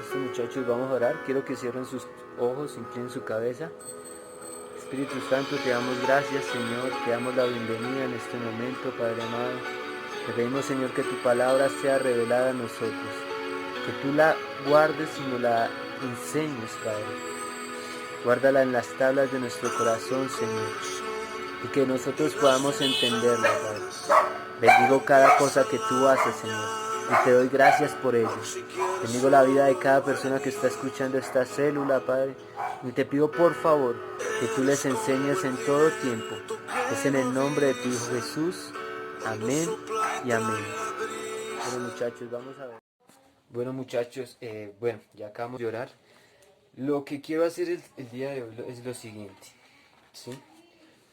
Listo, muchachos, vamos a orar. Quiero que cierren sus ojos, inclinen su cabeza. Espíritu Santo, te damos gracias, Señor. Te damos la bienvenida en este momento, Padre amado. Te pedimos, Señor, que tu palabra sea revelada a nosotros. Que tú la guardes y nos la enseñes, Padre. Guárdala en las tablas de nuestro corazón, Señor. Y que nosotros podamos entenderla, Padre. Bendigo cada cosa que tú haces, Señor. Y te doy gracias por ello. Bendigo la vida de cada persona que está escuchando esta célula, Padre. Y te pido por favor que tú les enseñes en todo tiempo. Es en el nombre de tu Hijo Jesús. Amén y amén. Bueno, muchachos, vamos a ver. Bueno, muchachos, ya acabamos de orar. Lo que quiero hacer el día de hoy es lo siguiente, ¿sí?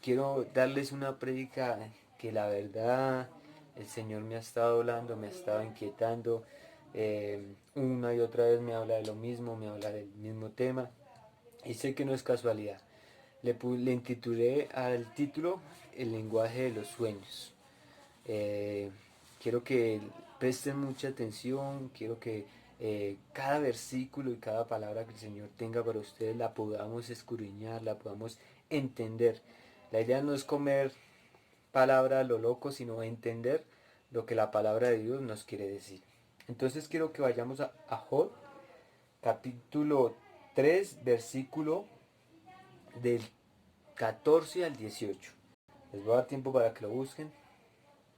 Quiero darles una prédica que la verdad el Señor me ha estado hablando, me ha estado inquietando. Una y otra vez me habla de lo mismo, me habla del mismo tema. Y sé que no es casualidad. Le intitulé al título El lenguaje de los sueños. Eh, Quiero que presten mucha atención, quiero que cada versículo y cada palabra que el Señor tenga para ustedes la podamos escudriñar, la podamos entender. La idea no es comer palabra a lo loco, sino entender lo que la palabra de Dios nos quiere decir. Entonces quiero que vayamos a Job, capítulo 3 versículo del 14 al 18. Les voy a dar tiempo para que lo busquen.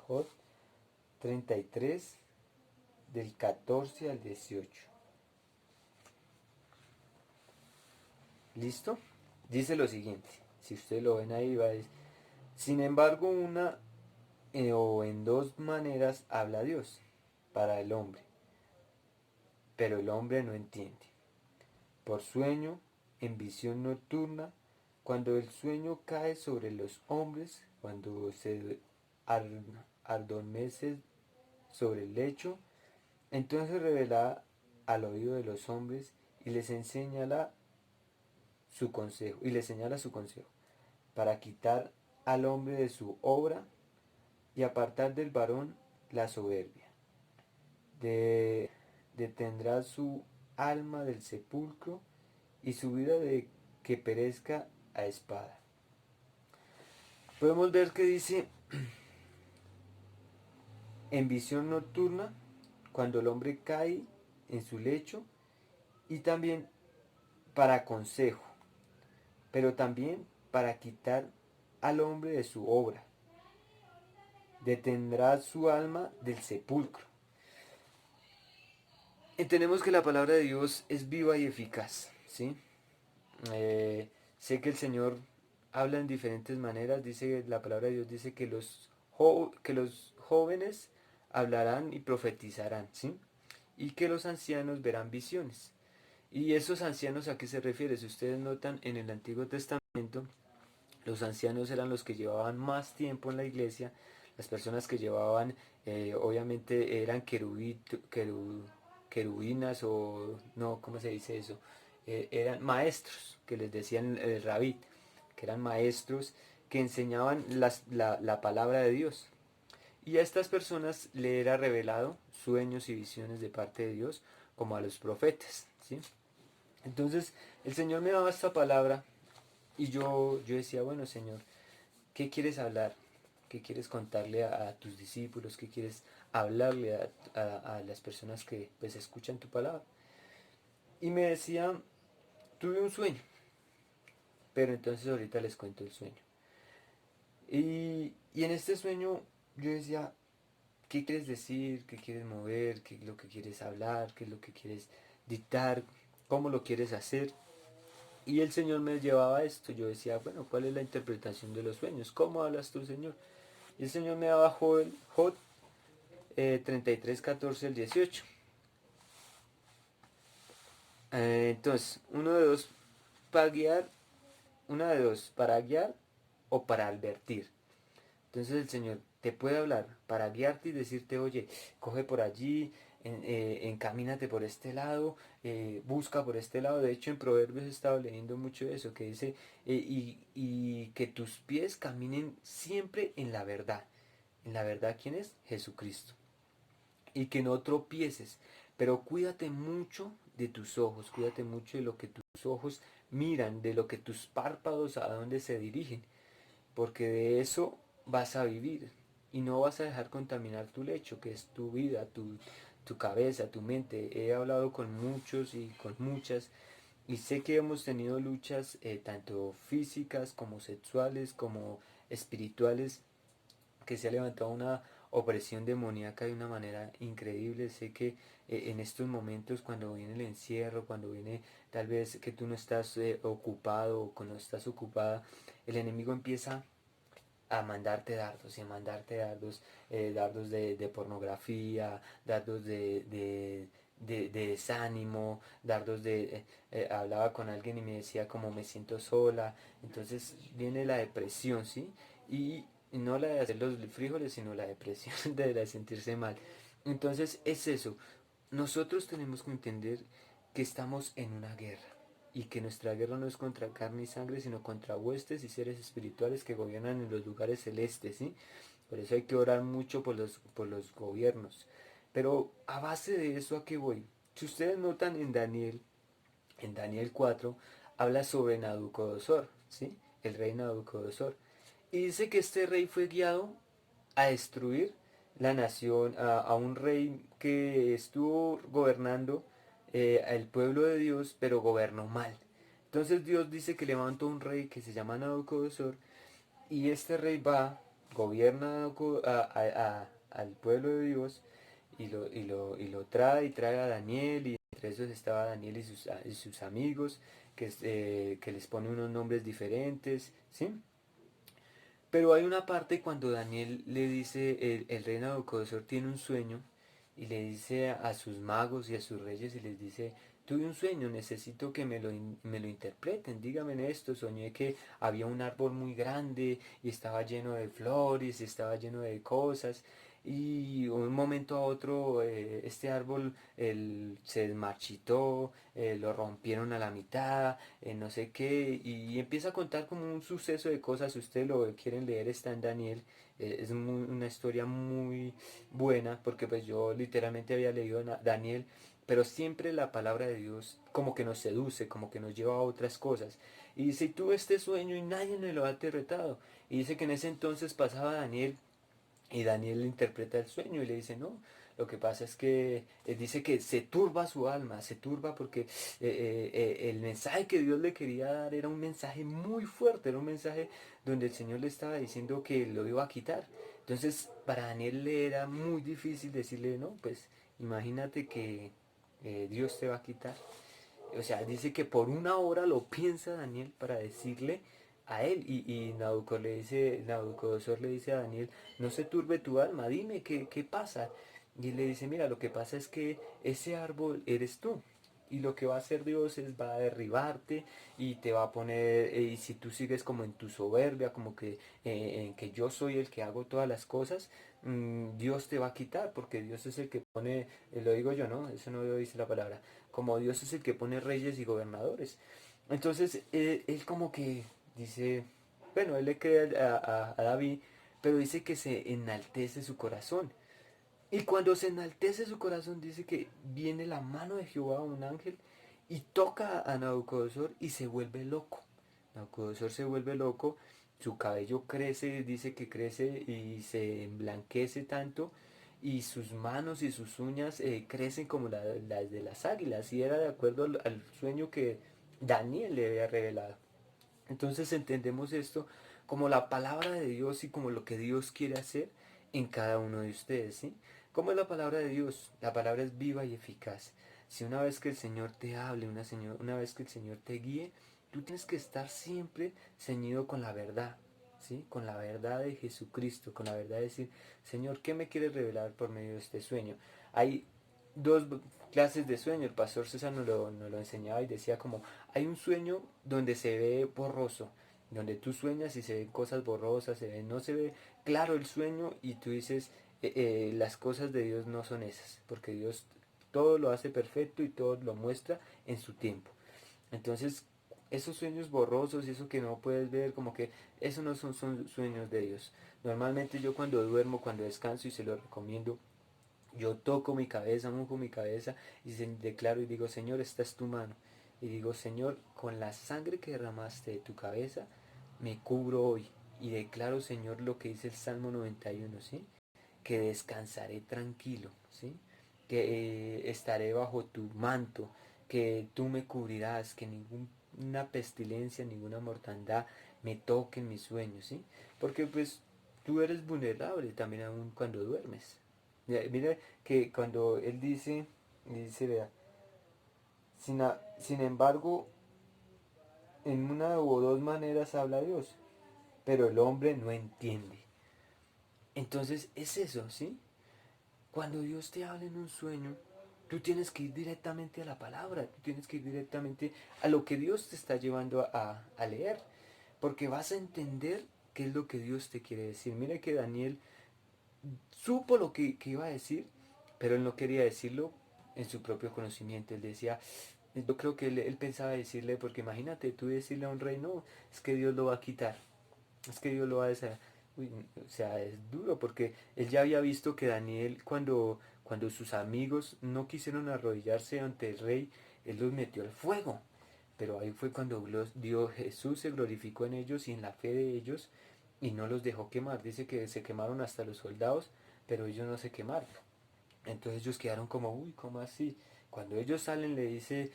Job 33 del 14 al 18. ¿Listo? Dice lo siguiente. Si ustedes lo ven ahí, va a decir: sin embargo, una o en dos maneras habla Dios para el hombre, pero el hombre no entiende. Por sueño, en visión nocturna, cuando el sueño cae sobre los hombres, cuando se adormece sobre el lecho, entonces revela al oído de los hombres y les señala su consejo, para quitar al hombre de su obra y apartar del varón la soberbia. De, Detendrá su alma del sepulcro y su vida de que perezca a espada. Podemos ver que dice en visión nocturna, cuando el hombre cae en su lecho, y también para consejo, pero también para quitar al hombre de su obra. Detendrá su alma del sepulcro. Entendemos que la palabra de Dios es viva y eficaz, ¿sí? Sé que el Señor habla en diferentes maneras. Dice la palabra de Dios, dice que que los jóvenes hablarán y profetizarán, ¿sí? Y que los ancianos verán visiones. ¿Y esos ancianos a qué se refiere? Si ustedes notan, en el Antiguo Testamento los ancianos eran los que llevaban más tiempo en la iglesia. Las personas que llevaban, obviamente, eran querubinas, o no, ¿cómo se dice eso? Eran maestros, que les decían el rabí, que eran maestros que enseñaban la palabra de Dios. Y a estas personas le era revelado sueños y visiones de parte de Dios, como a los profetas, ¿sí? Entonces, el Señor me daba esta palabra y yo decía, bueno, Señor, ¿qué quieres hablar? ¿Qué quieres contarle a tus discípulos? ¿Qué quieres hablarle a las personas que pues escuchan tu palabra? Y me decía, tuve un sueño, pero entonces ahorita les cuento el sueño. Y en este sueño yo decía, ¿qué quieres decir? ¿Qué quieres mover? ¿Qué es lo que quieres hablar? ¿Qué es lo que quieres dictar? ¿Cómo lo quieres hacer? Y el Señor me llevaba a esto. Yo decía, bueno, ¿cuál es la interpretación de los sueños? ¿Cómo hablas tú, Señor? Y el Señor me daba Job 33, 14 al 18. Entonces, para guiar, una de dos, para guiar o para advertir. Entonces el Señor te puede hablar para guiarte y decirte, oye, coge por allí, encamínate por este lado, busca por este lado. De hecho, en Proverbios he estado leyendo mucho eso, que dice, y que tus pies caminen siempre en la verdad. ¿En la verdad quién es? Jesucristo. Y que no tropieces. pero cuídate mucho de tus ojos, cuídate mucho de lo que tus ojos miran, de lo que tus párpados a dónde se dirigen, porque de eso vas a vivir y no vas a dejar contaminar tu lecho, que es tu vida, tu cabeza, tu mente. He hablado con muchos y con muchas y sé que hemos tenido luchas tanto físicas como sexuales como espirituales, que se ha levantado una opresión demoníaca de una manera increíble. Sé que en estos momentos, cuando viene el encierro, cuando viene tal vez que tú no estás ocupado o cuando estás ocupada, el enemigo empieza a mandarte dardos y a mandarte dardos, dardos de pornografía, dardos de desánimo, dardos hablaba con alguien y me decía como me siento sola, entonces viene la depresión, ¿sí? Y no la de hacer los frijoles, sino la depresión de la de sentirse mal. Entonces es eso, nosotros tenemos que entender que estamos en una guerra y que nuestra guerra no es contra carne y sangre, sino contra huestes y seres espirituales que gobiernan en los lugares celestes, ¿sí? Por eso hay que orar mucho por los gobiernos. Pero a base de eso, ¿a qué voy? Si ustedes notan en Daniel 4, habla sobre Nabucodonosor, ¿sí? El rey Nabucodonosor. Y dice que este rey fue guiado a destruir la nación, a un rey que estuvo gobernando al pueblo de Dios, pero gobernó mal. Entonces Dios dice que levantó un rey que se llama Nabucodonosor y este rey va, gobierna al pueblo de Dios y lo trae y trae a Daniel y entre esos estaba Daniel y sus amigos que les pone unos nombres diferentes, ¿sí? Pero hay una parte cuando Daniel le dice, el rey Nabucodonosor tiene un sueño y le dice a sus magos y a sus reyes y les dice, tuve un sueño, necesito que me lo interpreten, díganme esto, soñé que había un árbol muy grande y estaba lleno de flores y estaba lleno de cosas y de un momento a otro este árbol se desmarchitó, lo rompieron a la mitad, no sé qué, y empieza a contar como un suceso de cosas, si ustedes lo quieren leer está en Daniel, es una historia muy buena, porque pues yo literalmente había leído Daniel, pero siempre la palabra de Dios como que nos seduce, como que nos lleva a otras cosas. Y dice, y tuve este sueño y nadie me lo ha interpretado. Y dice que en ese entonces pasaba Daniel y Daniel le interpreta el sueño y le dice, no, lo que pasa es que dice que se turba su alma, se turba porque el mensaje que Dios le quería dar era un mensaje muy fuerte, era un mensaje donde el Señor le estaba diciendo que lo iba a quitar. Entonces para Daniel le era muy difícil decirle, no, pues imagínate que Dios te va a quitar. O sea, dice que por una hora lo piensa Daniel para decirle a él. Y Nabucodonosor le dice a Daniel, no se turbe tu alma, dime qué pasa. Y él le dice, mira, lo que pasa es que ese árbol eres tú. Y lo que va a hacer Dios es va a derribarte y te va a poner, y si tú sigues como en tu soberbia, como que en que yo soy el que hago todas las cosas, Dios te va a quitar, porque Dios es el que pone, lo digo yo, ¿no? Eso no lo dice la palabra, como Dios es el que pone reyes y gobernadores. Entonces él como que dice, bueno, él le cree a David, pero dice que se enaltece su corazón. Y cuando se enaltece su corazón dice que viene la mano de Jehová, un ángel, y toca a Nabucodonosor y se vuelve loco. Nabucodonosor se vuelve loco, su cabello crece, dice que crece y se emblanquece tanto, y sus manos y sus uñas crecen como las de las águilas, y era de acuerdo al sueño que Daniel le había revelado. Entonces entendemos esto como la palabra de Dios y como lo que Dios quiere hacer en cada uno de ustedes, ¿sí? ¿Cómo es la palabra de Dios? La palabra es viva y eficaz. Si una vez que el Señor te hable, una vez que el Señor te guíe, tú tienes que estar siempre ceñido con la verdad, ¿sí? Con la verdad de Jesucristo, con la verdad de decir, Señor, ¿qué me quieres revelar por medio de este sueño? Hay dos clases de sueño. El pastor César nos lo enseñaba y decía como, hay un sueño donde se ve borroso, donde tú sueñas y se ven cosas borrosas, no se ve claro el sueño y tú dices, las cosas de Dios no son esas, porque Dios todo lo hace perfecto y todo lo muestra en su tiempo. Entonces, esos sueños borrosos y eso que no puedes ver, como que eso no son sueños de Dios. Normalmente yo cuando duermo, cuando descanso y se lo recomiendo, Yo toco mi cabeza, unjo mi cabeza y declaro y digo, Señor, esta es tu mano. Y digo, Señor, con la sangre que derramaste de tu cabeza, me cubro hoy. Y declaro, Señor, lo que dice el Salmo 91, ¿sí? Que descansaré tranquilo, ¿sí? Que estaré bajo tu manto, que tú me cubrirás, que ninguna pestilencia, ninguna mortandad me toque en mis sueños, ¿sí? Porque pues tú eres vulnerable también aún cuando duermes. Mira que cuando él dice, vea, sin embargo, en una o dos maneras habla Dios, pero el hombre no entiende. Entonces es eso, ¿sí? Cuando Dios te habla en un sueño, tú tienes que ir directamente a la palabra, tú tienes que ir directamente a lo que Dios te está llevando a leer, porque vas a entender qué es lo que Dios te quiere decir. Mira que Daniel supo lo que iba a decir, pero él no quería decirlo en su propio conocimiento. Él decía, yo creo que él pensaba decirle, porque imagínate tú decirle a un rey, no, es que Dios lo va a quitar, es que Dios lo va a deshacer. Uy, o sea, es duro porque él ya había visto que Daniel cuando sus amigos no quisieron arrodillarse ante el rey, él los metió al fuego. Pero ahí fue cuando Dios, Jesús se glorificó en ellos y en la fe de ellos y no los dejó quemar. Dice que se quemaron hasta los soldados, pero ellos no se quemaron. Entonces ellos quedaron como, uy, ¿cómo así? Cuando ellos salen le dice,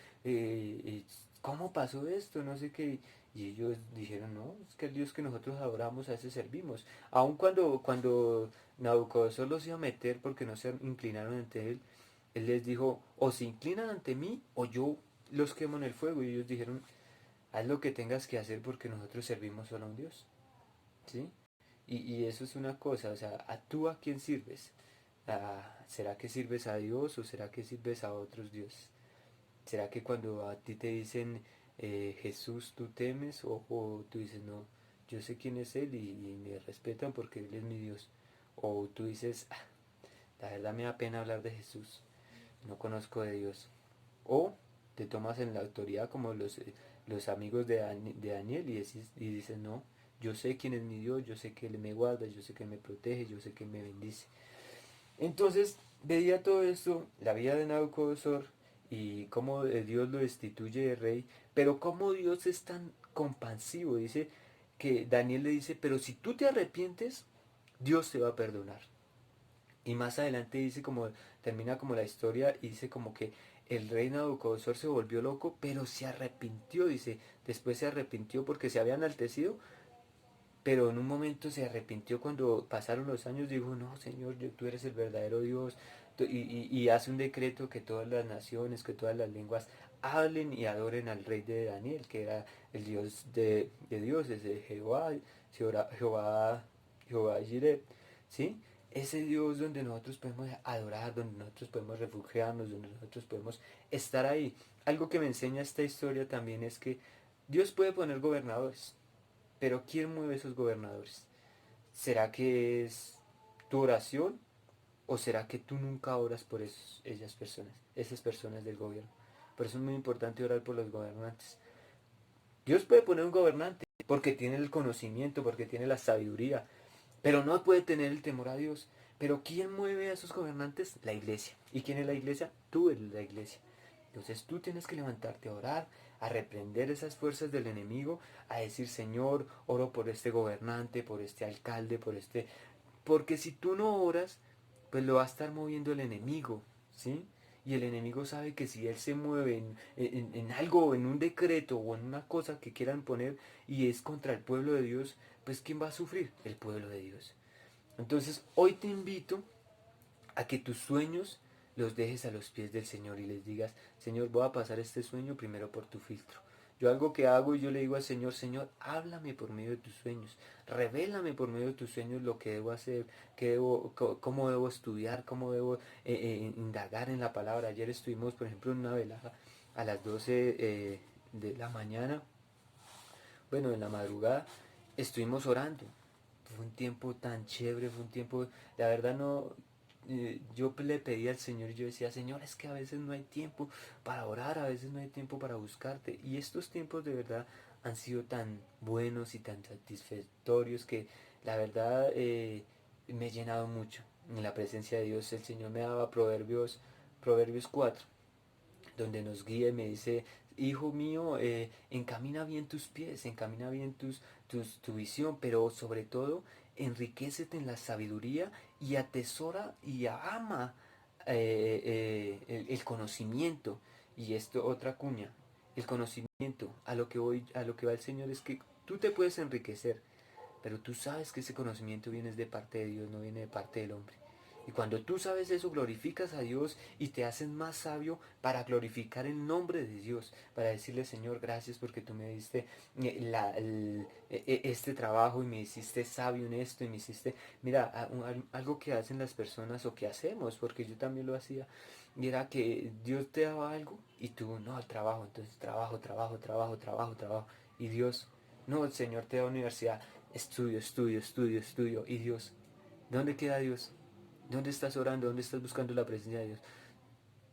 ¿cómo pasó esto? No sé qué. Y ellos dijeron, no, es que el Dios que nosotros adoramos, a ese servimos. Aun cuando Nabucodonosor los iba a meter porque no se inclinaron ante él, él les dijo, o se inclinan ante mí o yo los quemo en el fuego. Y ellos dijeron, haz lo que tengas que hacer porque nosotros servimos solo a un Dios. ¿Sí? Y eso es una cosa, o sea, ¿a tú a quién sirves? ¿Será que sirves a Dios o será que sirves a otros dioses? ¿Será que cuando a ti te dicen Jesús tú temes o tú dices no, yo sé quién es Él y me respetan porque Él es mi Dios? O tú dices, "Ah, la verdad me da pena hablar de Jesús, no conozco de Dios". O te tomas en la autoridad como los amigos de Daniel y dices, no, yo sé quién es mi Dios, yo sé que Él me guarda, yo sé que Él me protege, yo sé que Él me bendice. Entonces veía todo esto, la vida de Nabucodonosor y cómo Dios lo destituye de rey, pero cómo Dios es tan compasivo. Dice que Daniel le dice, pero si tú te arrepientes, Dios te va a perdonar. Y más adelante dice como, termina como la historia y dice como que el rey Nabucodonosor se volvió loco, pero se arrepintió, dice, después se arrepintió porque se había enaltecido, pero en un momento se arrepintió cuando pasaron los años, dijo, no, Señor, tú eres el verdadero Dios, y hace un decreto que todas las naciones, que todas las lenguas hablen y adoren al rey de Daniel, que era el Dios de dioses, de Jehová, Jehová, Jehová Jireh, ¿sí? Ese Dios donde nosotros podemos adorar, donde nosotros podemos refugiarnos, donde nosotros podemos estar ahí. Algo que me enseña esta historia también es que Dios puede poner gobernadores, pero ¿quién mueve esos gobernadores? ¿Será que es tu oración o será que tú nunca oras por esas personas del gobierno? Por eso es muy importante orar por los gobernantes. Dios puede poner un gobernante porque tiene el conocimiento, porque tiene la sabiduría, pero no puede tener el temor a Dios. Pero ¿quién mueve a esos gobernantes? La iglesia. ¿Y quién es la iglesia? Tú eres la iglesia. Entonces tú tienes que levantarte a orar, a reprender esas fuerzas del enemigo, a decir, Señor, oro por este gobernante, por este alcalde, por este... Porque si tú no oras, pues lo va a estar moviendo el enemigo, ¿sí? Y el enemigo sabe que si él se mueve en algo, en un decreto o en una cosa que quieran poner y es contra el pueblo de Dios, pues ¿quién va a sufrir? El pueblo de Dios. Entonces hoy te invito a que tus sueños los dejes a los pies del Señor y les digas, Señor, voy a pasar este sueño primero por tu filtro. Yo algo que hago y yo le digo al Señor, Señor, háblame por medio de tus sueños, revélame por medio de tus sueños lo que debo hacer, cómo debo estudiar, cómo debo indagar en la palabra. Ayer estuvimos, por ejemplo, en una velada a las 12 de la mañana, bueno, en la madrugada, estuvimos orando. Fue un tiempo tan chévere, fue un tiempo, la verdad no, yo le pedí al Señor y yo decía, Señor, es que a veces no hay tiempo para orar, a veces no hay tiempo para buscarte. Y estos tiempos de verdad han sido tan buenos y tan satisfactorios que la verdad me he llenado mucho. en la presencia de Dios, el Señor me daba Proverbios 4, donde nos guía y me dice, hijo mío, encamina bien tus pies, encamina bien tu visión, pero sobre todo enriquécete en la sabiduría y atesora y ama el conocimiento. Y esto otra cuña, el conocimiento, a lo que va el Señor es que tú te puedes enriquecer, pero tú sabes que ese conocimiento viene de parte de Dios, no viene de parte del hombre. Y cuando tú sabes eso, glorificas a Dios y te haces más sabio para glorificar el nombre de Dios, para decirle, Señor, gracias porque tú me diste este trabajo y me hiciste sabio en esto y me hiciste, mira, algo que hacen las personas o que hacemos, porque yo también lo hacía, y era que Dios te daba algo y tú, no, trabajo, entonces trabajo, y Dios, no, el Señor te da universidad, estudio, y Dios, ¿dónde queda Dios? ¿Dónde estás orando? ¿Dónde estás buscando la presencia de Dios?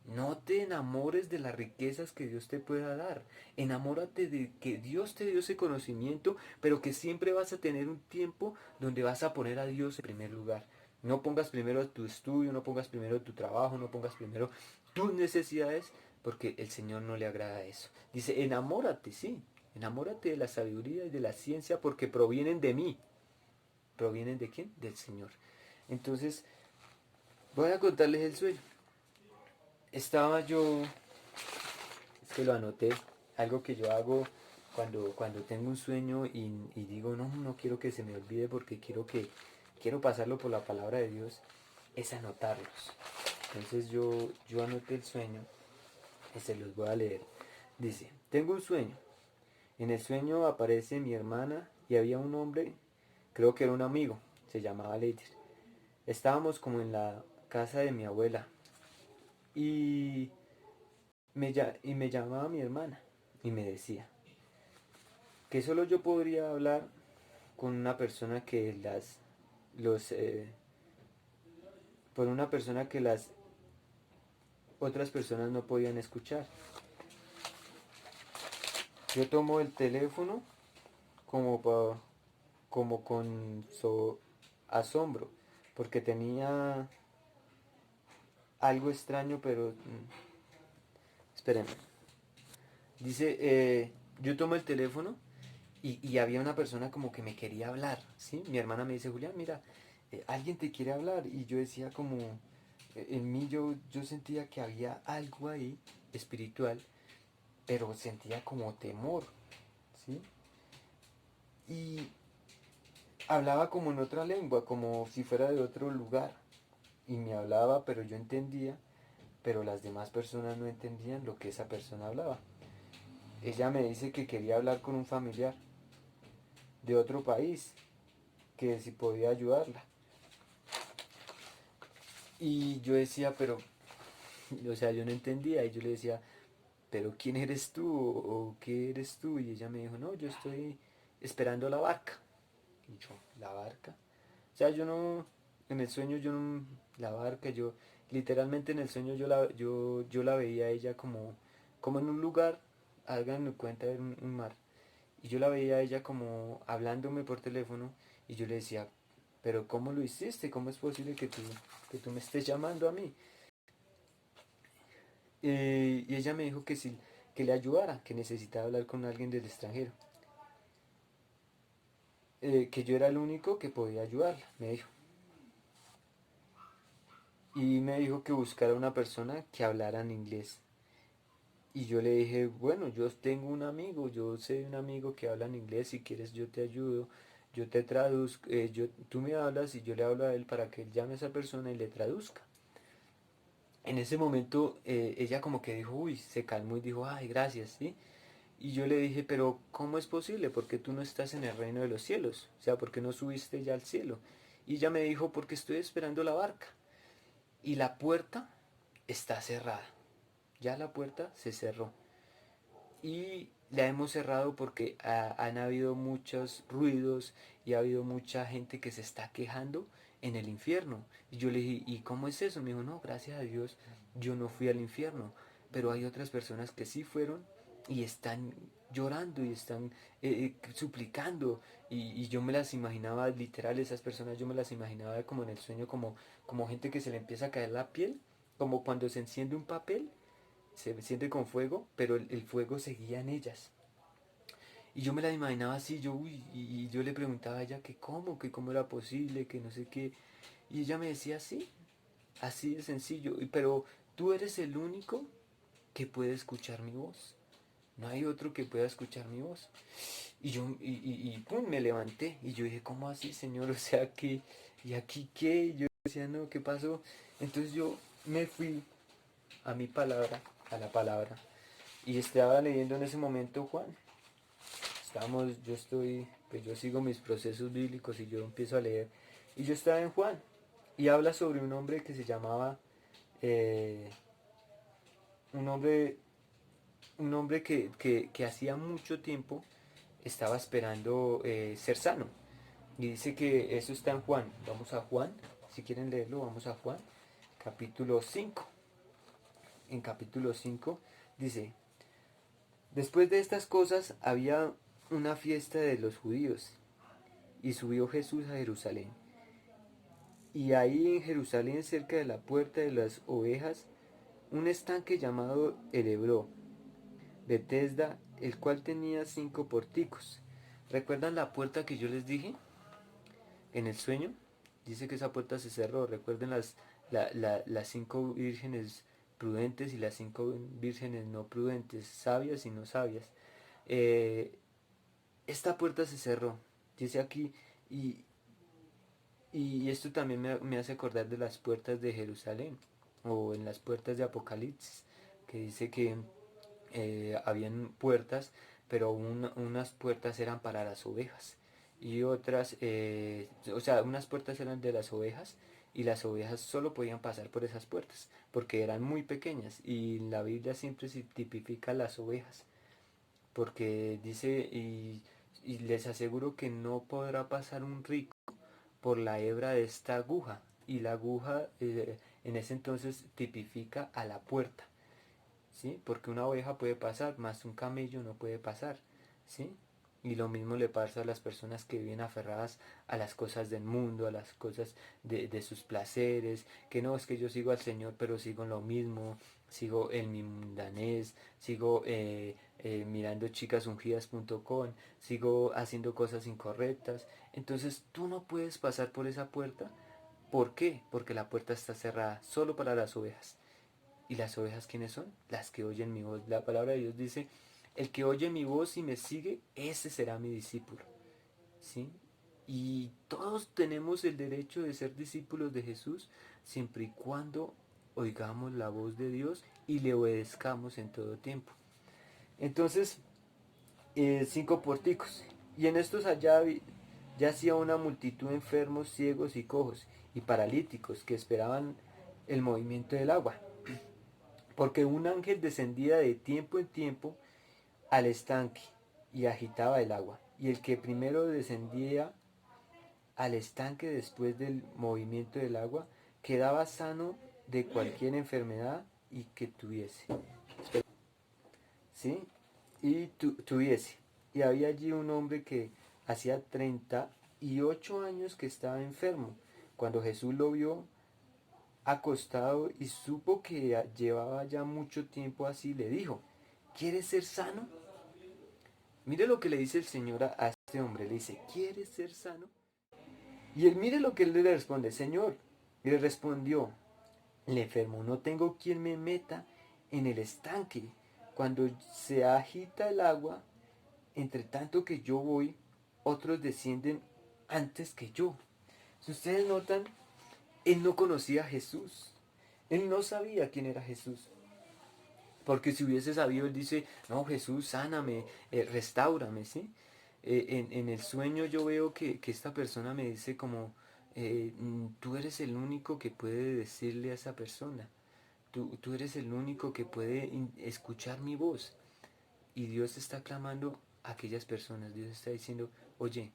No te enamores de las riquezas que Dios te pueda dar. Enamórate de que Dios te dio ese conocimiento, pero que siempre vas a tener un tiempo donde vas a poner a Dios en primer lugar. No pongas primero tu estudio, no pongas primero tu trabajo, no pongas primero tus necesidades, porque el Señor no le agrada eso. Dice, enamórate, sí, enamórate de la sabiduría y de la ciencia porque provienen de mí. ¿Provienen de quién? Del Señor. Entonces, voy a contarles el sueño. Estaba yo, es que lo anoté, algo que yo hago cuando tengo un sueño y digo, no, no quiero que se me olvide porque quiero pasarlo por la palabra de Dios, es anotarlos. Entonces yo anoté el sueño y se los voy a leer. Dice, tengo un sueño. En el sueño aparece mi hermana y había un hombre, creo que era un amigo, se llamaba Leider. Estábamos como en la casa de mi abuela y me llamaba mi hermana y me decía que solo yo podría hablar con una persona que los, por una persona que las otras personas no podían escuchar. Yo tomo el teléfono como, como con asombro, porque tenía algo extraño, pero espérenme. Dice, yo tomo el teléfono y había una persona como que me quería hablar, ¿sí? Mi hermana me dice, Julián, mira, alguien te quiere hablar. Y yo decía como, en mí yo sentía que había algo ahí espiritual, pero sentía como temor, ¿sí? Y hablaba como en otra lengua, como si fuera de otro lugar. Y me hablaba, pero yo entendía, pero las demás personas no entendían lo que esa persona hablaba. Ella me dice que quería hablar con un familiar de otro país, que si podía ayudarla. Y yo decía, pero, o sea, yo no entendía. Y yo le decía, pero ¿quién eres tú? ¿O qué eres tú? Y ella me dijo, no, yo estoy esperando la barca. Y yo, ¿la barca? O sea, yo no, en el sueño yo no, la barca, yo, literalmente en el sueño yo la veía a ella como en un lugar, hagan cuenta de un mar. Y yo la veía a ella como hablándome por teléfono y yo le decía, pero ¿cómo lo hiciste? ¿Cómo es posible que tú me estés llamando a mí? Y ella me dijo que sí, que le ayudara, que necesitaba hablar con alguien del extranjero. Que yo era el único que podía ayudarla, me dijo. Y me dijo que buscara una persona que hablara en inglés. Y yo le dije, bueno, yo tengo un amigo, yo sé de un amigo que habla en inglés, si quieres yo te ayudo, yo te traduzco, tú me hablas y yo le hablo a él para que él llame a esa persona y le traduzca. En ese momento ella como que dijo, uy, se calmó y dijo, ay, gracias, ¿sí? Y yo le dije, pero ¿cómo es posible? ¿Por qué tú no estás en el reino de los cielos? O sea, ¿por qué no subiste ya al cielo? Y ella me dijo, porque estoy esperando la barca. Y la puerta está cerrada. Ya la puerta se cerró. Y la hemos cerrado porque han habido muchos ruidos y ha habido mucha gente que se está quejando en el infierno. Y yo le dije, ¿y cómo es eso? Me dijo, no, gracias a Dios, yo no fui al infierno, pero hay otras personas que sí fueron y están llorando y están suplicando. Y yo me las imaginaba, literal, esas personas yo me las imaginaba como en el sueño, como gente que se le empieza a caer la piel, como cuando se enciende un papel, se enciende con fuego, pero el fuego seguía en ellas. Y yo me la imaginaba así, y yo le preguntaba a ella que cómo era posible, que no sé qué. Y ella me decía así, así de sencillo, pero tú eres el único que puede escuchar mi voz. No hay otro que pueda escuchar mi voz. Y pum, me levanté y yo dije, ¿cómo así, Señor? O sea, que, ¿y aquí qué? Y yo decía, no, ¿qué pasó? Entonces yo me fui a mi palabra, a la palabra, y estaba leyendo en ese momento Juan. Pues yo sigo mis procesos bíblicos y yo empiezo a leer. Y yo estaba en Juan, y habla sobre un hombre que se llamaba, eh, un hombre, un hombre que hacía mucho tiempo estaba esperando ser sano. Y dice que eso está en Juan. Vamos a Juan, si quieren leerlo, vamos a Juan, capítulo 5. En capítulo 5 dice, después de estas cosas había una fiesta de los judíos y subió Jesús a Jerusalén. Y ahí en Jerusalén, cerca de la puerta de las ovejas, un estanque llamado el Hebrón, Betesda, el cual tenía 5 pórticos. ¿Recuerdan la puerta que yo les dije en el sueño? Dice que esa puerta se cerró. Recuerden las 5 vírgenes prudentes y las 5 vírgenes no prudentes, sabias y no sabias. Eh, esta puerta se cerró, dice aquí, y, y esto también me hace acordar de las puertas de Jerusalén, o en las puertas de Apocalipsis, que dice que habían puertas, pero unas puertas eran para las ovejas y otras, o sea, unas puertas eran de las ovejas y las ovejas solo podían pasar por esas puertas porque eran muy pequeñas, y la Biblia siempre se tipifica las ovejas porque dice, y les aseguro que no podrá pasar un rico por la hebra de esta aguja, y la aguja en ese entonces tipifica a la puerta. ¿Sí? Porque una oveja puede pasar, más un camello no puede pasar, ¿sí? Y lo mismo le pasa a las personas que viven aferradas a las cosas del mundo, a las cosas de sus placeres, que no, es que yo sigo al Señor, pero sigo en lo mismo, sigo en mi mundanés, sigo mirando chicasungidas.com, sigo haciendo cosas incorrectas. Entonces tú no puedes pasar por esa puerta. ¿Por qué? Porque la puerta está cerrada solo para las ovejas. ¿Y las ovejas quiénes son? Las que oyen mi voz. La palabra de Dios dice, el que oye mi voz y me sigue, ese será mi discípulo. ¿Sí? Y todos tenemos el derecho de ser discípulos de Jesús siempre y cuando oigamos la voz de Dios y le obedezcamos en todo tiempo. Entonces, 5 pórticos. Y en estos allá yacía una multitud de enfermos, ciegos y cojos y paralíticos que esperaban el movimiento del agua. Porque un ángel descendía de tiempo en tiempo al estanque y agitaba el agua. Y el que primero descendía al estanque después del movimiento del agua quedaba sano de cualquier enfermedad y que tuviese. ¿Sí? Y tuviese. Y había allí un hombre que hacía 38 años que estaba enfermo. Cuando Jesús lo vio acostado y supo que llevaba ya mucho tiempo así, le dijo, ¿quieres ser sano? Mire lo que le dice el Señor a este hombre. Le dice, ¿quieres ser sano? Y él mire lo que él le responde, Señor. Y le respondió, el enfermo, no tengo quien me meta en el estanque. Cuando se agita el agua, entre tanto que yo voy, otros descienden antes que yo. Si ustedes notan, él no conocía a Jesús. Él no sabía quién era Jesús. Porque si hubiese sabido, él dice, no, Jesús, sáname, restáurame, ¿sí? En el sueño yo veo que esta persona me dice como, tú eres el único que puede decirle a esa persona. Tú eres el único que puede escuchar mi voz. Y Dios está clamando a aquellas personas. Dios está diciendo, oye,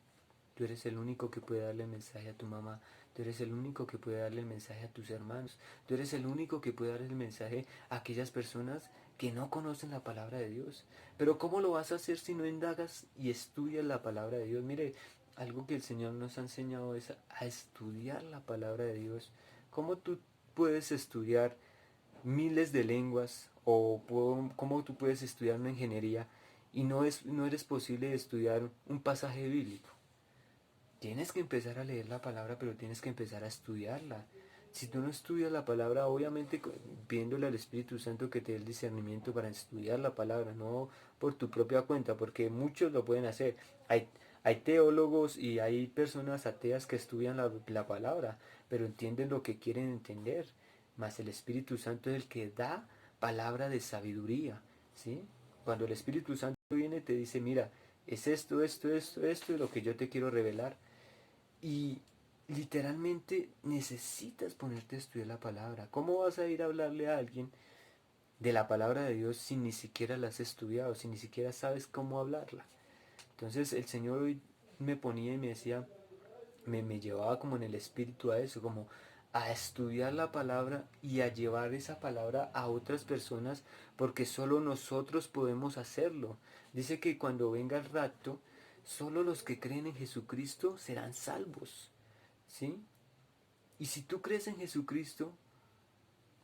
tú eres el único que puede darle mensaje a tu mamá. Tú eres el único que puede darle el mensaje a tus hermanos. Tú eres el único que puede darle el mensaje a aquellas personas que no conocen la palabra de Dios. Pero ¿cómo lo vas a hacer si no indagas y estudias la palabra de Dios? Mire, algo que el Señor nos ha enseñado es a estudiar la palabra de Dios. ¿Cómo tú puedes estudiar miles de lenguas o cómo tú puedes estudiar una ingeniería y no eres posible estudiar un pasaje bíblico? Tienes que empezar a leer la palabra, pero tienes que empezar a estudiarla. Si tú no estudias la palabra, obviamente pidiéndole al Espíritu Santo que te dé el discernimiento para estudiar la palabra, no por tu propia cuenta, porque muchos lo pueden hacer. Hay teólogos y hay personas ateas que estudian la palabra, pero entienden lo que quieren entender. Mas el Espíritu Santo es el que da palabra de sabiduría, ¿sí? Cuando el Espíritu Santo viene te dice, mira, es esto y lo que yo te quiero revelar. Y literalmente necesitas ponerte a estudiar la palabra. ¿Cómo vas a ir a hablarle a alguien de la palabra de Dios si ni siquiera la has estudiado, si ni siquiera sabes cómo hablarla? Entonces el Señor hoy me ponía y me decía, me llevaba como en el espíritu a eso, como a estudiar la palabra y a llevar esa palabra a otras personas, porque solo nosotros podemos hacerlo. Dice que cuando venga el rapto, solo los que creen en Jesucristo serán salvos. ¿Sí? Y si tú crees en Jesucristo,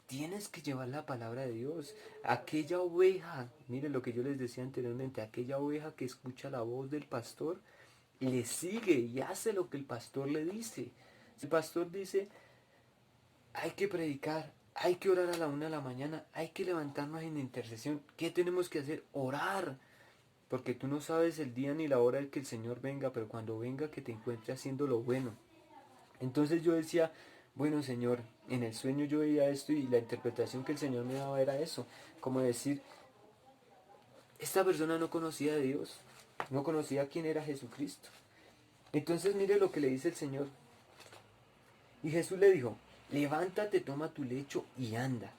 tienes que llevar la palabra de Dios. Aquella oveja, miren lo que yo les decía anteriormente, aquella oveja que escucha la voz del pastor, le sigue y hace lo que el pastor le dice. Si el pastor dice, hay que predicar, hay que orar a la 1 de la mañana, hay que levantarnos en intercesión. ¿Qué tenemos que hacer? Orar. Porque tú no sabes el día ni la hora en que el Señor venga, pero cuando venga que te encuentre haciendo lo bueno. Entonces yo decía, bueno Señor, en el sueño yo veía esto y la interpretación que el Señor me daba era eso, como decir, esta persona no conocía a Dios, no conocía quién era Jesucristo. Entonces mire lo que le dice el Señor. Y Jesús le dijo, levántate, toma tu lecho y anda.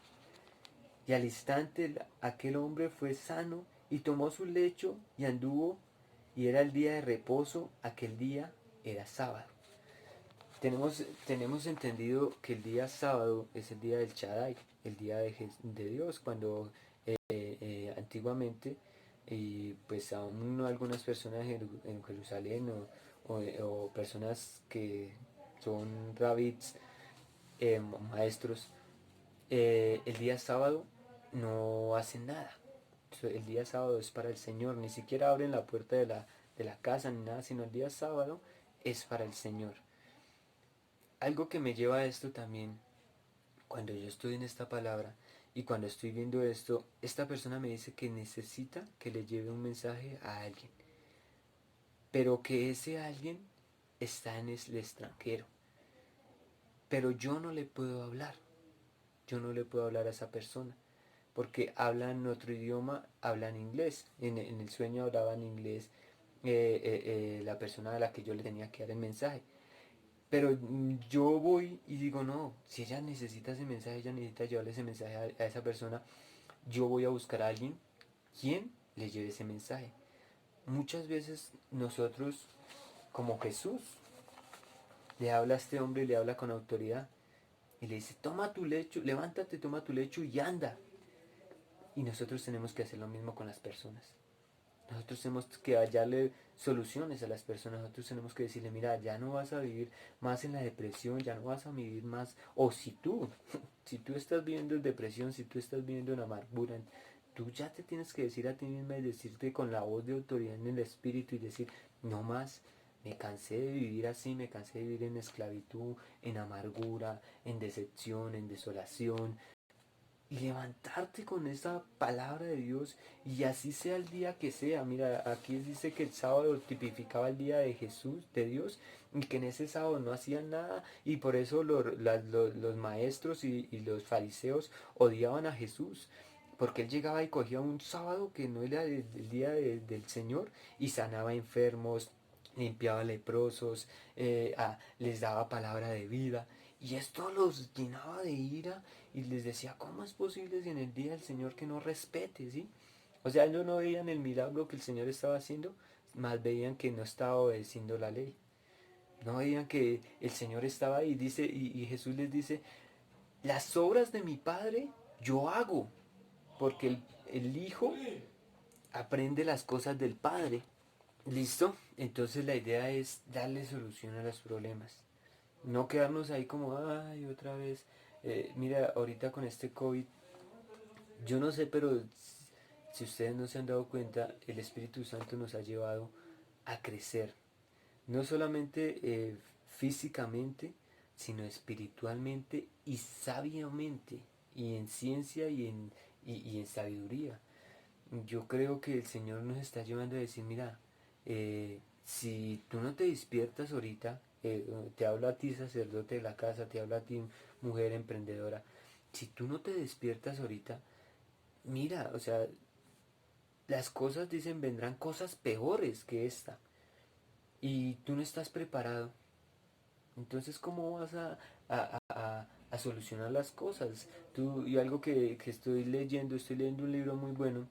Y al instante aquel hombre fue sano y tomó su lecho y anduvo, y era el día de reposo, aquel día era sábado. Tenemos entendido que el día sábado es el día del Shaddai, el día de Dios, cuando antiguamente, y pues aún no algunas personas en Jerusalén o personas que son rabbis, maestros, el día sábado no hacen nada. El día sábado es para el Señor, ni siquiera abren la puerta de la casa ni nada, sino el día sábado es para el Señor. Algo que me lleva a esto también, cuando yo estoy en esta palabra y cuando estoy viendo esto, esta persona me dice que necesita que le lleve un mensaje a alguien, pero que ese alguien está en el extranjero. Pero yo no le puedo hablar, yo no le puedo hablar a esa persona, porque hablan otro idioma, hablan inglés. En el sueño hablaban inglés la persona a la que yo le tenía que dar el mensaje. Pero yo voy y digo, no, si ella necesita ese mensaje, ella necesita llevarle ese mensaje a esa persona, yo voy a buscar a alguien quien le lleve ese mensaje. Muchas veces nosotros, como Jesús, le habla a este hombre, le habla con autoridad y le dice, toma tu lecho, levántate, toma tu lecho y anda. Y nosotros tenemos que hacer lo mismo con las personas. Nosotros tenemos que hallarle soluciones a las personas. Nosotros tenemos que decirle, mira, ya no vas a vivir más en la depresión, ya no vas a vivir más. O si tú, si tú estás viviendo en depresión, si tú estás viviendo en amargura, tú ya te tienes que decir a ti misma y decirte con la voz de autoridad en el espíritu y decir, no más. Me cansé de vivir así, me cansé de vivir en esclavitud, en amargura, en decepción, en desolación, y levantarte con esa palabra de Dios y así sea el día que sea. Mira, aquí dice que el sábado tipificaba el día de Jesús, de Dios, y que en ese sábado no hacían nada y por eso los maestros y los fariseos odiaban a Jesús. Porque él llegaba y cogía un sábado que no era el día del Señor y sanaba enfermos, limpiaba leprosos, les daba palabra de vida. Y esto los llenaba de ira y les decía, ¿cómo es posible si en el día del Señor que no respete, ¿sí? O sea, ellos no veían el milagro que el Señor estaba haciendo, más veían que no estaba obedeciendo la ley. No veían que el Señor estaba ahí, dice, y Jesús les dice, las obras de mi Padre yo hago, porque el Hijo aprende las cosas del Padre. ¿Listo? Entonces la idea es darle solución a los problemas. No quedarnos ahí como, ay, otra vez. Mira, ahorita con este COVID, yo no sé, pero si ustedes no se han dado cuenta, el Espíritu Santo nos ha llevado a crecer. No solamente físicamente, sino espiritualmente y sabiamente, y en ciencia y en sabiduría. Yo creo que el Señor nos está llevando a decir, mira, si tú no te despiertas ahorita, te hablo a ti sacerdote de la casa, te hablo a ti mujer emprendedora, si tú no te despiertas ahorita, mira, o sea, las cosas dicen vendrán cosas peores que esta y tú no estás preparado. Entonces, ¿cómo vas a solucionar las cosas? Tú, y algo que estoy leyendo un libro muy bueno.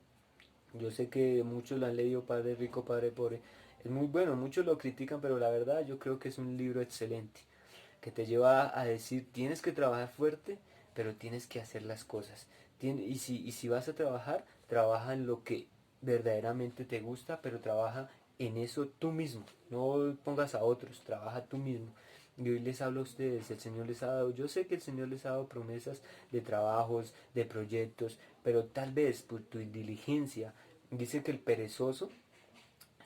Yo sé que muchos lo han leído, Padre Rico, Padre Pobre. Es muy bueno, muchos lo critican, pero la verdad yo creo que es un libro excelente, que te lleva a decir, tienes que trabajar fuerte, pero tienes que hacer las cosas. Y si vas a trabajar, trabaja en lo que verdaderamente te gusta, pero trabaja en eso tú mismo. No pongas a otros, trabaja tú mismo. Y hoy les hablo a ustedes, el Señor les ha dado, yo sé que el Señor les ha dado promesas de trabajos, de proyectos, pero tal vez por tu diligencia, dice que el perezoso,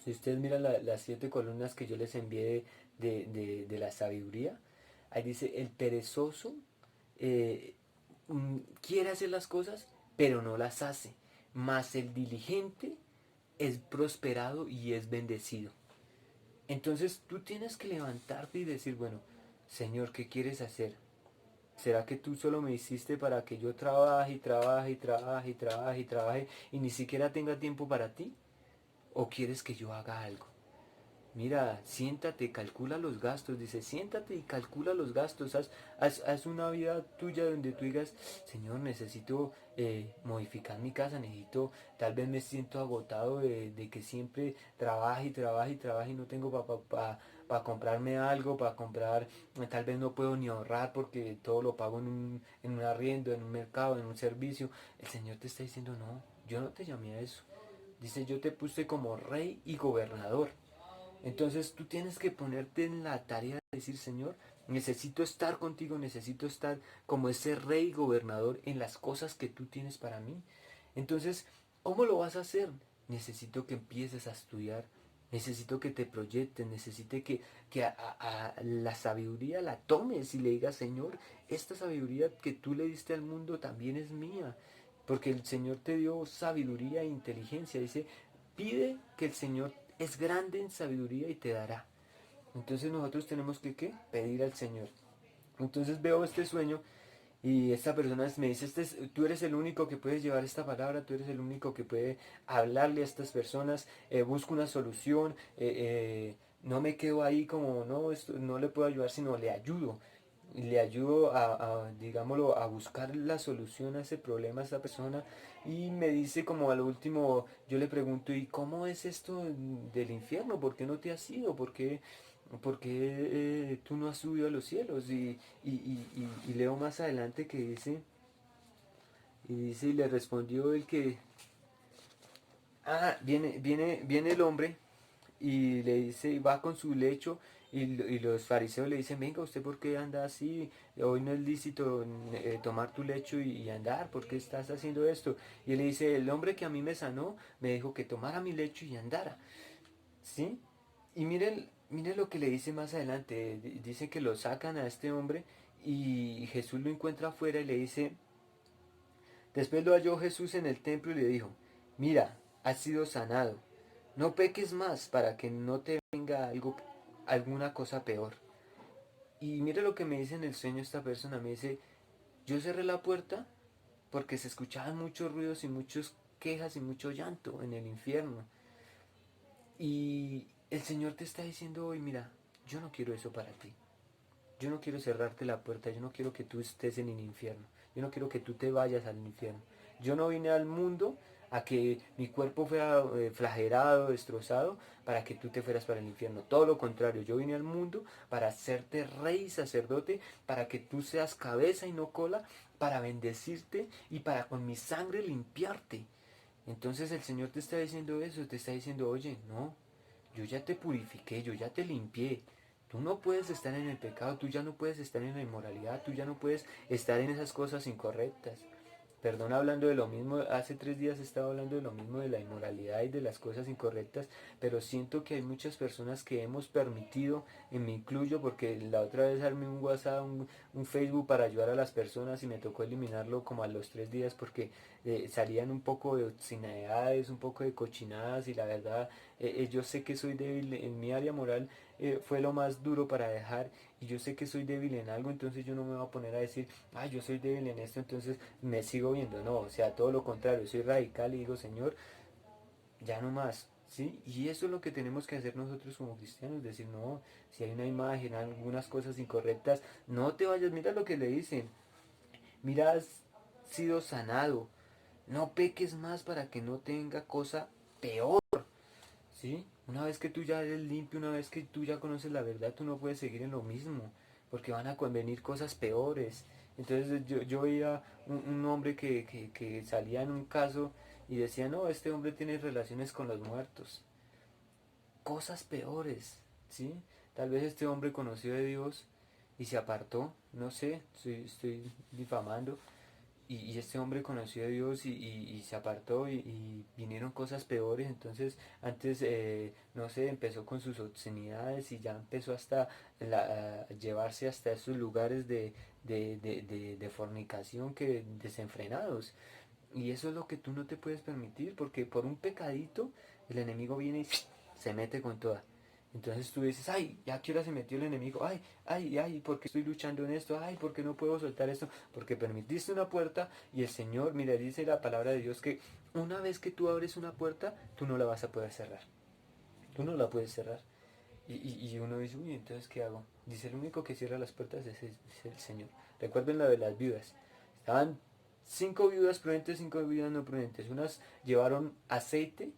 si ustedes miran las 7 columnas que yo les envié de la sabiduría, ahí dice, el perezoso eh, quiere hacer las cosas, pero no las hace. Mas el diligente es prosperado y es bendecido. Entonces tú tienes que levantarte y decir, bueno, Señor, ¿qué quieres hacer? ¿Será que tú solo me hiciste para que yo trabaje y trabaje y trabaje y trabaje y trabaje y ni siquiera tenga tiempo para ti? ¿O quieres que yo haga algo? Mira, siéntate, calcula los gastos. Dice, siéntate y calcula los gastos. Haz una vida tuya donde tú digas, Señor, necesito modificar mi casa, necesito, tal vez me siento agotado de que siempre trabaje y trabaje y trabaje y no tengo para comprarme algo, para comprar, tal vez no puedo ni ahorrar porque todo lo pago en un arriendo, en un mercado, en un servicio. El Señor te está diciendo, no, yo no te llamé a eso. Dice, yo te puse como rey y gobernador. Entonces tú tienes que ponerte en la tarea de decir, Señor, necesito estar contigo, necesito estar como ese rey gobernador en las cosas que tú tienes para mí. Entonces, ¿cómo lo vas a hacer? Necesito que empieces a estudiar, necesito que te proyectes, necesito que a la sabiduría la tomes y le digas, Señor, esta sabiduría que tú le diste al mundo también es mía. Porque el Señor te dio sabiduría e inteligencia. Dice, pide que el Señor es grande en sabiduría y te dará. Entonces nosotros tenemos que ¿qué? Pedir al Señor. Entonces veo este sueño y esta persona me dice, tú eres el único que puedes llevar esta palabra, tú eres el único que puede hablarle a estas personas, busco una solución, no me quedo ahí como, no, esto, no le puedo ayudar, sino le ayudo digámoslo, a buscar la solución a ese problema a esa persona y me dice como a lo último, yo le pregunto, ¿y cómo es esto del infierno? ¿Por qué no te has ido? ¿Por qué tú no has subido a los cielos? Y leo más adelante que dice, y le respondió el que, viene el hombre y le dice, y va con su lecho y los fariseos le dicen, venga, ¿usted por qué anda así? Hoy no es lícito tomar tu lecho y andar, ¿por qué estás haciendo esto? Y él le dice, el hombre que a mí me sanó me dijo que tomara mi lecho y andara, ¿sí? Y miren lo que le dice más adelante, dice que lo sacan a este hombre y Jesús lo encuentra afuera y le dice, después lo halló Jesús en el templo y le dijo, mira, has sido sanado, no peques más para que no te venga alguna cosa peor. Y mire lo que me dice en el sueño esta persona, me dice, yo cerré la puerta porque se escuchaban muchos ruidos y muchas quejas y mucho llanto en el infierno. Y el Señor te está diciendo hoy, mira, yo no quiero eso para ti. Yo no quiero cerrarte la puerta, yo no quiero que tú estés en el infierno. Yo no quiero que tú te vayas al infierno. Yo no vine al mundo a que mi cuerpo fuera flagelado, destrozado, para que tú te fueras para el infierno. Todo lo contrario, yo vine al mundo para hacerte rey y sacerdote, para que tú seas cabeza y no cola, para bendecirte y para con mi sangre limpiarte. Entonces el Señor te está diciendo eso, te está diciendo, oye, no, yo ya te purifiqué, yo ya te limpié. Tú no puedes estar en el pecado, tú ya no puedes estar en la inmoralidad, tú ya no puedes estar en esas cosas incorrectas. Perdón, hablando de lo mismo, hace 3 días estaba hablando de lo mismo, de la inmoralidad y de las cosas incorrectas, pero siento que hay muchas personas que hemos permitido, y me incluyo porque la otra vez armé un WhatsApp, un Facebook para ayudar a las personas y me tocó eliminarlo como a los 3 días porque salían un poco de obscenidades, un poco de cochinadas y la verdad, yo sé que soy débil en mi área moral, fue lo más duro para dejar y yo sé que soy débil en algo, entonces yo no me voy a poner a decir, ay, yo soy débil en esto, entonces me sigo viendo, no, o sea, todo lo contrario, soy radical y digo, Señor, ya no más, ¿sí? Y eso es lo que tenemos que hacer nosotros como cristianos, decir, no, si hay una imagen, algunas cosas incorrectas, no te vayas, mira lo que le dicen, mira, has sido sanado, no peques más para que no tenga cosa peor, ¿sí? Una vez que tú ya eres limpio, una vez que tú ya conoces la verdad, tú no puedes seguir en lo mismo, porque van a venir cosas peores. Entonces yo veía un hombre que salía en un caso y decía, no, este hombre tiene relaciones con los muertos. Cosas peores, ¿sí? Tal vez este hombre conoció de Dios y se apartó, no sé, estoy difamando, y este hombre conoció a Dios y se apartó y vinieron cosas peores. Entonces antes, no sé, empezó con sus obscenidades y ya empezó hasta a llevarse hasta esos lugares de fornicación que desenfrenados. Y eso es lo que tú no te puedes permitir porque por un pecadito el enemigo viene y se mete con toda. Entonces tú dices, ay, ya que hora se metió el enemigo, ay, ay, ay, ¿por qué estoy luchando en esto? Ay, ¿por qué no puedo soltar esto? Porque permitiste una puerta y el Señor, mira, dice la palabra de Dios que una vez que tú abres una puerta, tú no la vas a poder cerrar. Tú no la puedes cerrar. Y uno dice, uy, entonces, ¿qué hago? Dice, el único que cierra las puertas es el Señor. Recuerden la de las viudas. Estaban 5 viudas prudentes, 5 viudas no prudentes. Unas llevaron aceite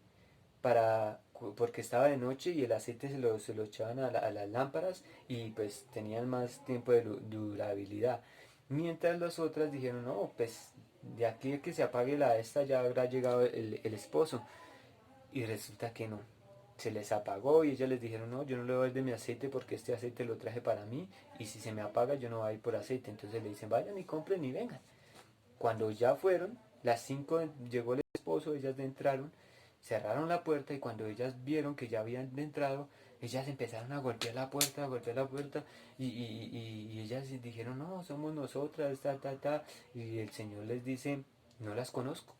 porque estaba de noche y el aceite se lo echaban a las lámparas y pues tenían más tiempo de durabilidad. Mientras las otras dijeron, no, pues de aquí a que se apague la esta ya habrá llegado el esposo. Y resulta que no. Se les apagó y ellas les dijeron, no, yo no le voy a dar de mi aceite porque este aceite lo traje para mí y si se me apaga yo no voy a ir por aceite. Entonces le dicen, vayan y compren y vengan. Cuando ya fueron, las 5 llegó el esposo, ellas entraron, cerraron la puerta y cuando ellas vieron que ya habían entrado, ellas empezaron a golpear la puerta y ellas dijeron, no, somos nosotras, ta, ta, ta. Y el Señor les dice, no las conozco.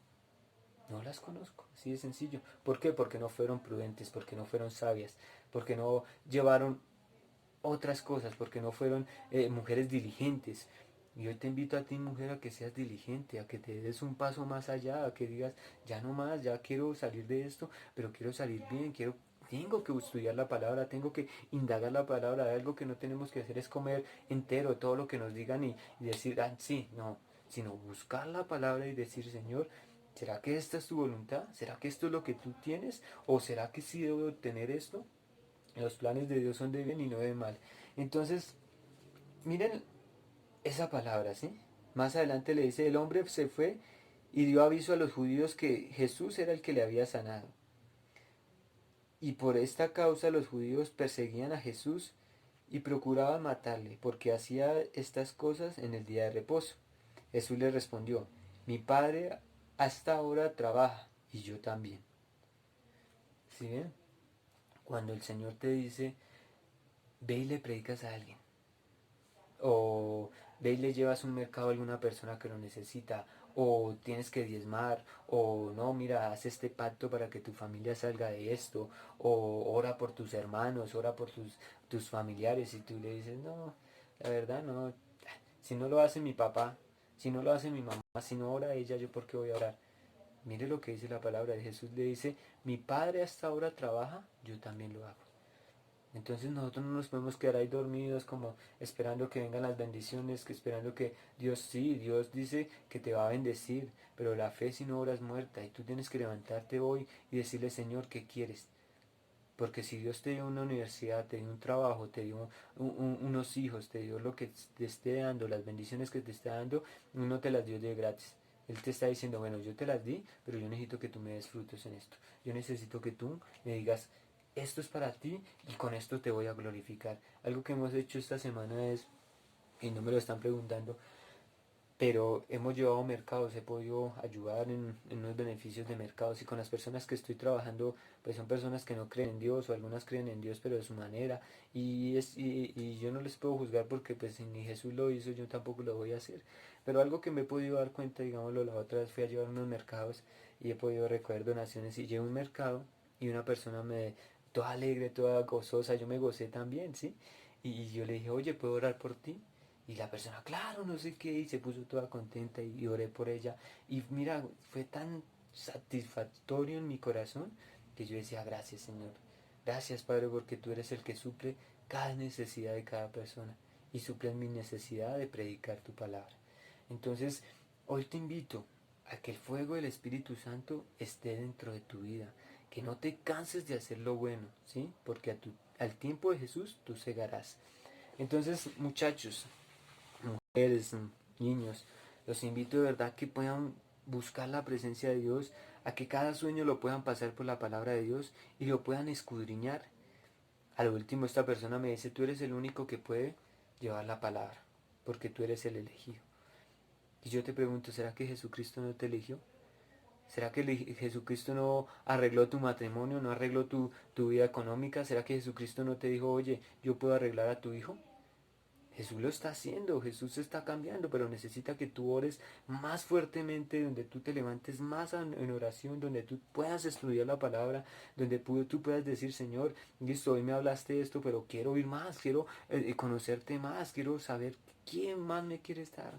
No las conozco, así de sencillo. ¿Por qué? Porque no fueron prudentes, porque no fueron sabias, porque no llevaron otras cosas, porque no fueron mujeres diligentes. Y hoy te invito a ti, mujer, a que seas diligente, a que te des un paso más allá, a que digas, ya no más, ya quiero salir de esto, pero quiero salir bien, tengo que estudiar la palabra, tengo que indagar la palabra. Algo que no tenemos que hacer es comer entero todo lo que nos digan y decir, ah, sí, no, sino buscar la palabra y decir, Señor, ¿será que esta es tu voluntad? ¿Será que esto es lo que tú tienes? ¿O será que sí debo obtener esto? Los planes de Dios son de bien y no de mal. Entonces, miren esa palabra, ¿sí? Más adelante le dice, el hombre se fue y dio aviso a los judíos que Jesús era el que le había sanado. Y por esta causa los judíos perseguían a Jesús y procuraban matarle, porque hacía estas cosas en el día de reposo. Jesús le respondió, mi padre hasta ahora trabaja y yo también. ¿Sí ven? Cuando el Señor te dice, ve y le predicas a alguien, o ve y le llevas un mercado a alguna persona que lo necesita, o tienes que diezmar, o no, mira, haz este pacto para que tu familia salga de esto, o ora por tus hermanos, ora por tus familiares, y tú le dices, no, la verdad no, si no lo hace mi papá, si no lo hace mi mamá, si no ora ella, yo por qué voy a orar. Mire lo que dice la palabra de Jesús, le dice, mi padre hasta ahora trabaja, yo también lo hago. Entonces nosotros no nos podemos quedar ahí dormidos como esperando que vengan las bendiciones, que esperando que Dios sí, Dios dice que te va a bendecir, pero la fe sin obra es muerta y tú tienes que levantarte hoy y decirle, Señor, ¿qué quieres? Porque si Dios te dio una universidad, te dio un trabajo, te dio unos hijos, te dio lo que te esté dando, las bendiciones que te está dando, no te las dio de gratis. Él te está diciendo, bueno, yo te las di, pero yo necesito que tú me des frutos en esto. Yo necesito que tú me digas, esto es para ti y con esto te voy a glorificar. Algo que hemos hecho esta semana es, y no me lo están preguntando, pero hemos llevado mercados, he podido ayudar en unos beneficios de mercados y con las personas que estoy trabajando, pues son personas que no creen en Dios o algunas creen en Dios pero de su manera y yo no les puedo juzgar porque pues si ni Jesús lo hizo yo tampoco lo voy a hacer, pero algo que me he podido dar cuenta, digámoslo, la otra vez fui a llevar unos mercados y he podido recoger donaciones y llevo un mercado y una persona me, toda alegre, toda gozosa, yo me gocé también, ¿sí? Y yo le dije, oye, ¿puedo orar por ti? Y la persona, claro, no sé qué, y se puso toda contenta y oré por ella. Y mira, fue tan satisfactorio en mi corazón que yo decía, gracias Señor. Gracias Padre porque tú eres el que suple cada necesidad de cada persona y suple mi necesidad de predicar tu palabra. Entonces, hoy te invito a que el fuego del Espíritu Santo esté dentro de tu vida. Que no te canses de hacer lo bueno, ¿sí? Porque al tiempo de Jesús tú cegarás. Entonces, muchachos, mujeres, niños, los invito de verdad que puedan buscar la presencia de Dios, a que cada sueño lo puedan pasar por la palabra de Dios y lo puedan escudriñar. A lo último esta persona me dice, tú eres el único que puede llevar la palabra, porque tú eres el elegido. Y yo te pregunto, ¿será que Jesucristo no te eligió? ¿Será que Jesucristo no arregló tu matrimonio, no arregló tu vida económica? ¿Será que Jesucristo no te dijo, oye, yo puedo arreglar a tu hijo? Jesús lo está haciendo, Jesús está cambiando, pero necesita que tú ores más fuertemente, donde tú te levantes más en oración, donde tú puedas estudiar la palabra, donde tú puedas decir, Señor, listo, hoy me hablaste esto, pero quiero oír más, quiero conocerte más, quiero saber quién más me quiere estar.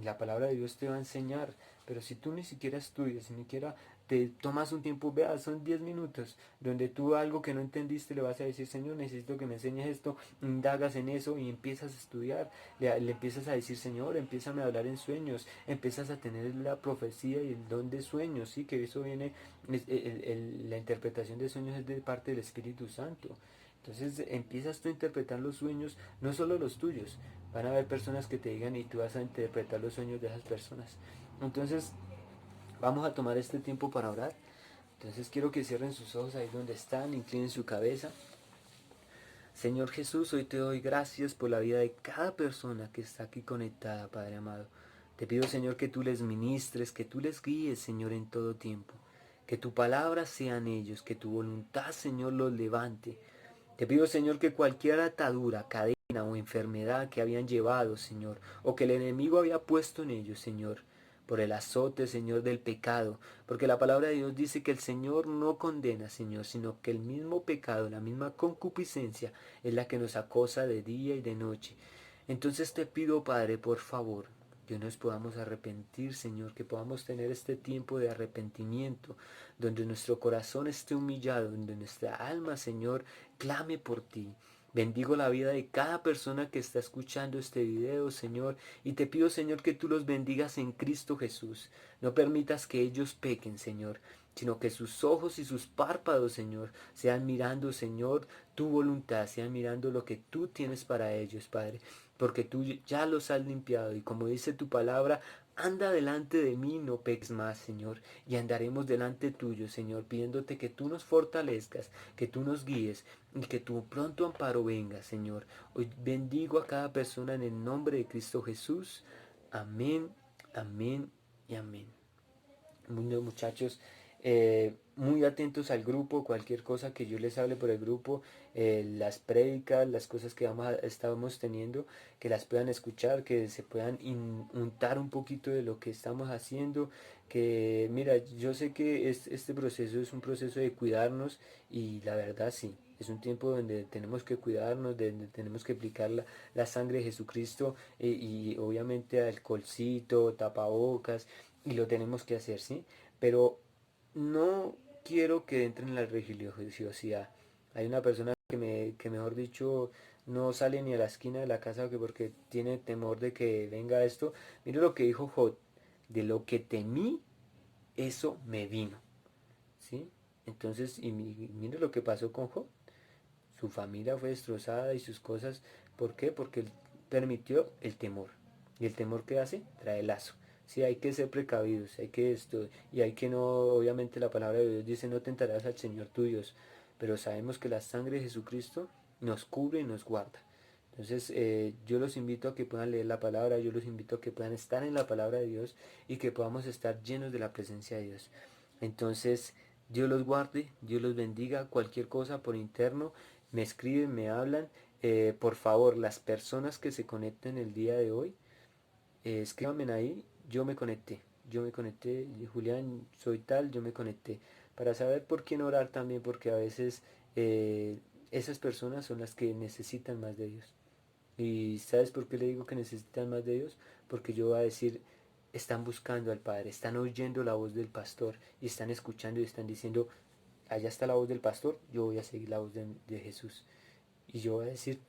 La palabra de Dios te va a enseñar, pero si tú ni siquiera estudias, ni siquiera te tomas un tiempo, vea, son 10 minutos, donde tú algo que no entendiste le vas a decir, Señor, necesito que me enseñes esto, indagas en eso y empiezas a estudiar, le empiezas a decir, Señor, empiezas a hablar en sueños, empiezas a tener la profecía y el don de sueños, sí, que eso viene, la interpretación de sueños es de parte del Espíritu Santo. Entonces empiezas tú a interpretar los sueños, no solo los tuyos, van a haber personas que te digan y tú vas a interpretar los sueños de esas personas. Entonces, vamos a tomar este tiempo para orar. Entonces quiero que cierren sus ojos ahí donde están, inclinen su cabeza. Señor Jesús, hoy te doy gracias por la vida de cada persona que está aquí conectada, Padre amado. Te pido, Señor, que tú les ministres, que tú les guíes, Señor, en todo tiempo. Que tu palabra sea en ellos, que tu voluntad, Señor, los levante. Te pido, Señor, que cualquier atadura, cadena o enfermedad que habían llevado, Señor, o que el enemigo había puesto en ellos, Señor, por el azote, Señor, del pecado, porque la palabra de Dios dice que el Señor no condena, Señor, sino que el mismo pecado, la misma concupiscencia, es la que nos acosa de día y de noche. Entonces te pido, Padre, por favor, que nos podamos arrepentir, Señor, que podamos tener este tiempo de arrepentimiento, donde nuestro corazón esté humillado, donde nuestra alma, Señor, clame por ti. Bendigo la vida de cada persona que está escuchando este video, Señor, y te pido, Señor, que tú los bendigas en Cristo Jesús. No permitas que ellos pequen, Señor, sino que sus ojos y sus párpados, Señor, sean mirando, Señor, tu voluntad, sean mirando lo que tú tienes para ellos, Padre, porque tú ya los has limpiado y como dice tu palabra, anda delante de mí, no peques más, Señor, y andaremos delante tuyo, Señor, pidiéndote que tú nos fortalezcas, que tú nos guíes y que tu pronto amparo venga, Señor. Hoy bendigo a cada persona en el nombre de Cristo Jesús. Amén, amén y amén. Bueno, muchachos, muy atentos al grupo, cualquier cosa que yo les hable por el grupo, las prédicas, las cosas que estamos teniendo, que las puedan escuchar, que se puedan untar un poquito de lo que estamos haciendo, que mira, yo sé que este proceso es un proceso de cuidarnos y la verdad sí. Es un tiempo donde tenemos que cuidarnos, donde tenemos que aplicar la sangre de Jesucristo y obviamente alcoholcito, tapabocas, y lo tenemos que hacer, ¿sí? Pero no quiero que entren en la religiosidad. Hay una persona que mejor dicho no sale ni a la esquina de la casa porque tiene temor de que venga esto. Mire lo que dijo Job, de lo que temí, eso me vino, ¿sí? Entonces, mire lo que pasó con Job. Su familia fue destrozada y sus cosas. ¿Por qué? Porque él permitió el temor. ¿Y el temor qué hace? Trae lazo. Sí, hay que ser precavidos, hay que esto, y hay que no, obviamente la palabra de Dios dice no tentarás al Señor tu Dios, pero sabemos que la sangre de Jesucristo nos cubre y nos guarda. Entonces yo los invito a que puedan leer la palabra, yo los invito a que puedan estar en la palabra de Dios y que podamos estar llenos de la presencia de Dios. Entonces Dios los guarde, Dios los bendiga, cualquier cosa por interno, me escriben, me hablan. Por favor, las personas que se conecten el día de hoy, escríbanme ahí, yo me conecté, Julián, soy tal, yo me conecté, para saber por quién orar también, porque a veces eh, esas personas son las que necesitan más de Dios. ¿Y sabes por qué le digo que necesitan más de Dios? Porque yo voy a decir, están buscando al Padre, están oyendo la voz del pastor y están escuchando y están diciendo, allá está la voz del pastor, yo voy a seguir la voz de Jesús. Y yo voy a decir,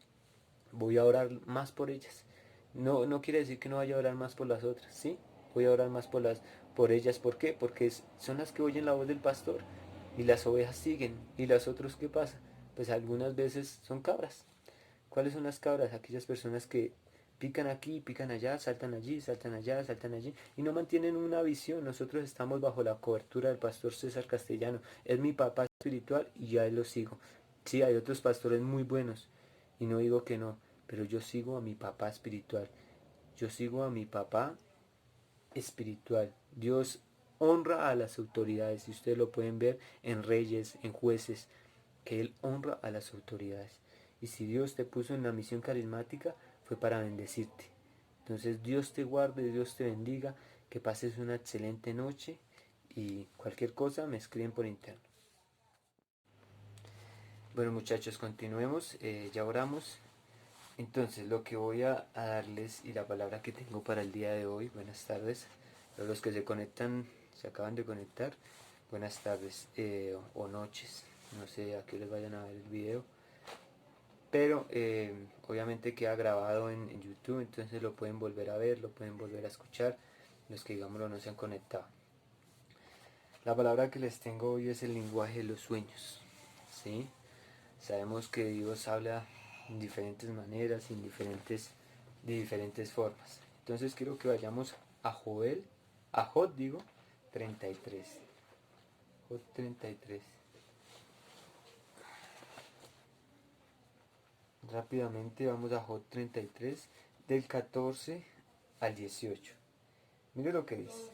voy a orar más por ellas. No, no quiere decir que no vaya a orar más por las otras, ¿sí? Voy a orar más por ellas. ¿Por qué? Porque son las que oyen la voz del pastor y las ovejas siguen. ¿Y las otras qué pasa? Pues algunas veces son cabras. ¿Cuáles son las cabras? Aquellas personas que pican aquí, pican allá, saltan allí, saltan allá, saltan allí y no mantienen una visión. Nosotros estamos bajo la cobertura del pastor César Castellano. Es mi papá espiritual y ya él lo sigo. Sí, hay otros pastores muy buenos y no digo que no, pero yo sigo a mi papá espiritual. Yo sigo a mi papá espiritual. Dios honra a las autoridades y ustedes lo pueden ver en reyes, en jueces, que Él honra a las autoridades. Y si Dios te puso en la misión carismática, fue para bendecirte. Entonces Dios te guarde, Dios te bendiga, que pases una excelente noche y cualquier cosa me escriben por interno. Bueno muchachos, continuemos, ya oramos. Entonces lo que voy a darles y la palabra que tengo para el día de hoy, buenas tardes, a los que se conectan, se acaban de conectar, buenas tardes o noches, no sé a qué les vayan a ver el video, pero obviamente queda grabado en YouTube, entonces lo pueden volver a ver, lo pueden volver a escuchar, los que digámoslo no se han conectado. La palabra que les tengo hoy es el lenguaje de los sueños, ¿sí? Sabemos que Dios habla en diferentes maneras, de diferentes formas. Entonces quiero que vayamos a Joel, a Jod digo, 33. Jod 33. Rápidamente vamos a Jod 33, del 14 al 18. Mire lo que dice.